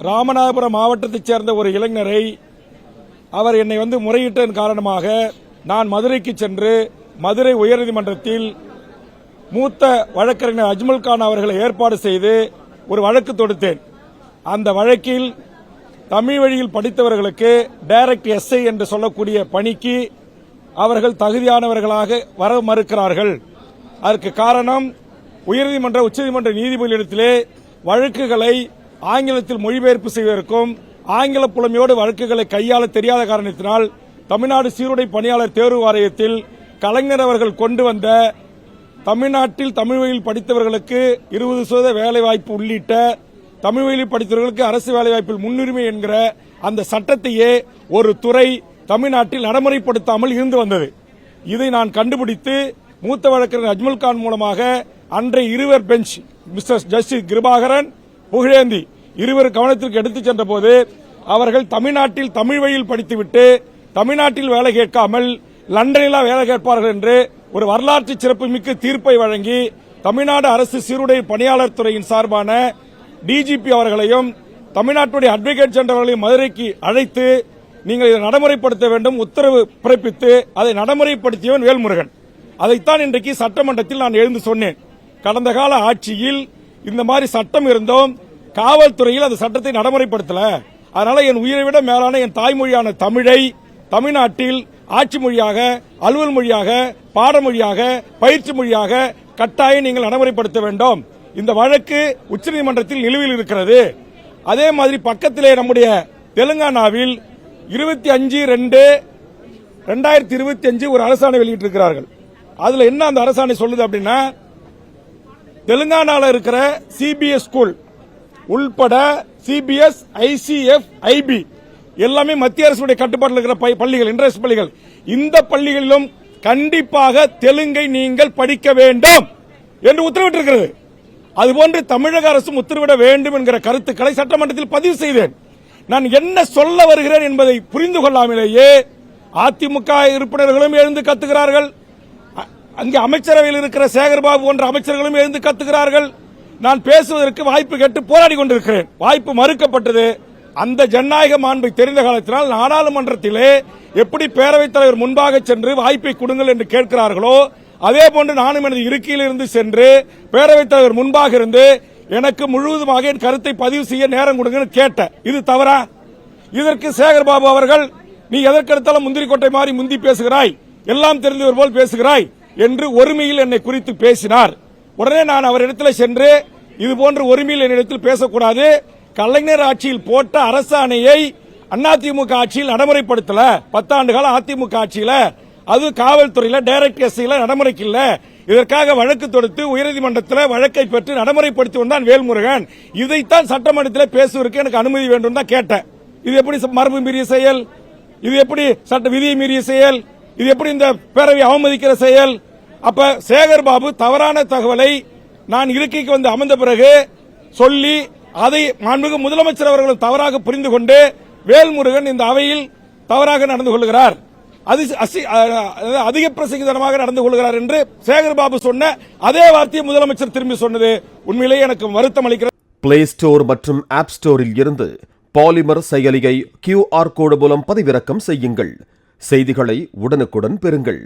ராமநாதபுரம் மாவட்டத்தைச் சேர்ந்த ஒரு இளைஞரை அவர் என்னை முறையிட்டதன் காரணமாக நான் மதுரைக்கு சென்று மதுரை உயர்நீதிமன்றத்தில் மூத்த வழக்கறிஞர் அஜ்மல் கான் அவர்களை ஏற்பாடு செய்து ஒரு வழக்கு தொடுத்தேன். அந்த வழக்கில் தமிழ் வழியில் படித்தவர்களுக்கு டைரக்ட் எஸ்ஐ என்று சொல்லக்கூடிய பணிக்கு அவர்கள் தகுதியானவர்களாக வர மறுக்கிறார்கள். அதற்கு காரணம் உயர்நீதிமன்ற உச்சநீதிமன்ற நீதிபதிகளிடத்திலே வழக்குகளை ஆங்கிலத்தில் மொழிபெயர்ப்பு செய்வதற்கும் ஆங்கில புலமையோடு வழக்குகளை கையாள தெரியாத காரணத்தினால் தமிழ்நாடு சீருடை பணியாளர் தேர்வு வாரியத்தில் கலைஞர் அவர்கள் கொண்டு வந்த தமிழ்நாட்டில் தமிழ் வழியில் படித்தவர்களுக்கு 20% வேலைவாய்ப்பு உள்ளிட்ட தமிழ் வழியில் படித்தவர்களுக்கு அரசு வேலைவாய்ப்பில் முன்னுரிமை என்கிற அந்த சட்டத்தையே ஒரு துறை தமிழ்நாட்டில் நடைமுறைப்படுத்தாமல் இருந்து வந்தது. இதை நான் கண்டுபிடித்து மூத்த வழக்கறிஞர் அஜ்மல் கான் மூலமாக அன்றைய இருவர் bench mister justice Kirubakaran Pugazhendhi இருவர் கவனத்திற்கு எடுத்துச் சென்ற போது அவர்கள் தமிழ்நாட்டில் தமிழ் வழியில் படித்துவிட்டு தமிழ்நாட்டில் வேலை கேட்காமல் லண்டனில் வேலை கேட்பார்கள் என்று ஒரு வரலாற்று சிறப்புமிக்க தீர்ப்பை வழங்கி தமிழ்நாடு அரசு சீருடை பணியாளர் துறையின் சார்பான டிஜிபி அவர்களையும் தமிழ்நாட்டுடைய அட்வொகேட் ஜெனரல் அவர்களையும் மதுரைக்கு அழைத்து நீங்கள் இதை நடைமுறைப்படுத்த வேண்டும் உத்தரவு பிறப்பித்து அதை நடைமுறைப்படுத்தியவன் வேல்முருகன். அதைத்தான் இன்றைக்கு சட்டமன்றத்தில் நான் எழுந்து சொன்னேன். கடந்த கால ஆட்சியில் இந்த மாதிரி சட்டம் இருந்தோம், காவல்துறையில் அந்த சட்டத்தை நடைமுறைப்படுத்தல. அதனால என் உயிரை விட மேலான என் தாய்மொழியான தமிழை தமிழ்நாட்டில் ஆட்சி மொழியாக, அலுவல் மொழியாக, பாடமொழியாக, பயிற்சி மொழியாக கட்டாயம் நீங்கள் நடைமுறைப்படுத்த வேண்டும். இந்த வழக்கு உச்சநீதிமன்றத்தில் நிலுவையில் இருக்கிறது. அதே மாதிரி பக்கத்திலே நம்முடைய தெலுங்கானாவில் 25/2/2025 ஒரு அரசாணை வெளியிட்டிருக்கிறார்கள். அதுல என்ன அந்த அரசாணை சொல்லுது அப்படின்னா, தெலுங்கானாவில் இருக்கிற சிபிஎஸ் ஸ்கூல் உள்பட சிபிஎஸ், ஐசிஎஃப், ஐபி எல்லாமே மத்திய அரசுடைய கட்டுப்பாட்டில் இருக்கிற பள்ளிகள், இன்டர்நேஷனல் பள்ளிகள், இந்த பள்ளிகளிலும் கண்டிப்பாக தெலுங்கை நீங்கள் படிக்க வேண்டும் என்று உத்தரவிட்டிருக்கிறது. அதுபோன்று தமிழக அரசும் உத்தரவிட வேண்டும் என்கிற கருத்துக்களை சட்டமன்றத்தில் பதிவு செய்தேன். நான் என்ன சொல்ல வருகிறேன் என்பதை புரிந்து கொள்ளாமலேயே அதிமுக உறுப்பினர்களும் எழுந்து கத்துகிறார்கள். அங்கே அமைச்சரவையில் இருக்கிற சேகர்பாபு போன்ற அமைச்சர்களும் எழுந்து கத்துகிறார்கள். நான் பேசுவதற்கு வாய்ப்பு கேட்டு போராடி கொண்டிருக்கிறேன். வாய்ப்பு மறுக்கப்பட்டது. அந்த ஜனநாயக மாண்பை தெரிந்த காலத்தினால் நாடாளுமன்றத்திலே எப்படி பேரவைத் தலைவர் முன்பாக சென்று வாய்ப்பை கொடுங்கள் என்று கேட்கிறார்களோ அதே போன்று நானும் எனது இருக்கையில் இருந்து சென்று பேரவைத் தலைவர் முன்பாக இருந்து எனக்கு முழுவதுமாக என் கருத்தை பதிவு செய்ய நேரம் கொடுங்கன்னு கேட்டேன். இது தவறா? இதற்கு சேகர்பாபு அவர்கள், நீ எதற்கெடுத்தாலும் முந்திரி கொட்டை மாறி முந்தி பேசுகிறாய், எல்லாம் தெரிந்தவர் போல் பேசுகிறாய் என்று ஒருமையில் என்னை குறித்து பேசினார். உடனே நான் அவரிடத்தில் சென்று இதுபோன்ற ஒருமையில் என்னிடத்தில் பேசக்கூடாது, கலைஞர் ஆட்சியில் போட்ட அரசாணையை அதிமுக ஆட்சியில் நடைமுறைப்படுத்தல, 10 ஆண்டு கால அதிமுக ஆட்சியில அது காவல்துறையில டைரக்ட் எஸ்ஐல நடைமுறைக்கு இல்ல, இதற்காக வழக்கு தொடுத்து உயர்நீதிமன்றத்தில் வழக்கை பெற்று நடைமுறைப்படுத்தி வந்தான் வேல்முருகன். இதைத்தான் சட்டமன்றத்தில் பேசுவதற்கு எனக்கு அனுமதி வேண்டும் தான் கேட்டேன். இது எப்படி மரபு மீறிய செயல்? இது எப்படி சட்ட விதியை மீறிய செயல்? இது எப்படி இந்த பேரவை அவமதிக்கிற செயல்? அப்ப சேகர்பாபு தவறான தகவலை நான் இருக்கைக்கு வந்து அமர்ந்த பிறகு சொல்லி அதை மாண்புமிகு முதலமைச்சர் அவர்களும் தவறாக புரிந்து கொண்டு வேல்முருகன் இந்த அவையில் தவறாக நடந்து கொள்கிறார், அதிக பிரசங்கிதனமாக நடந்து கொள்கிறார் என்று சேகர்பாபு சொன்ன அதே வார்த்தையை முதலமைச்சர் திரும்பி சொன்னது உண்மையிலேயே எனக்கு வருத்தம் அளிக்கிறது. பிளே ஸ்டோர் மற்றும் ஆப் ஸ்டோரில் இருந்து பாலிமர் செயலியை QR கோடு மூலம் பதிவிறக்கம் செய்யுங்கள். செய்திகளை உடனுக்குடன் பெறுங்கள்.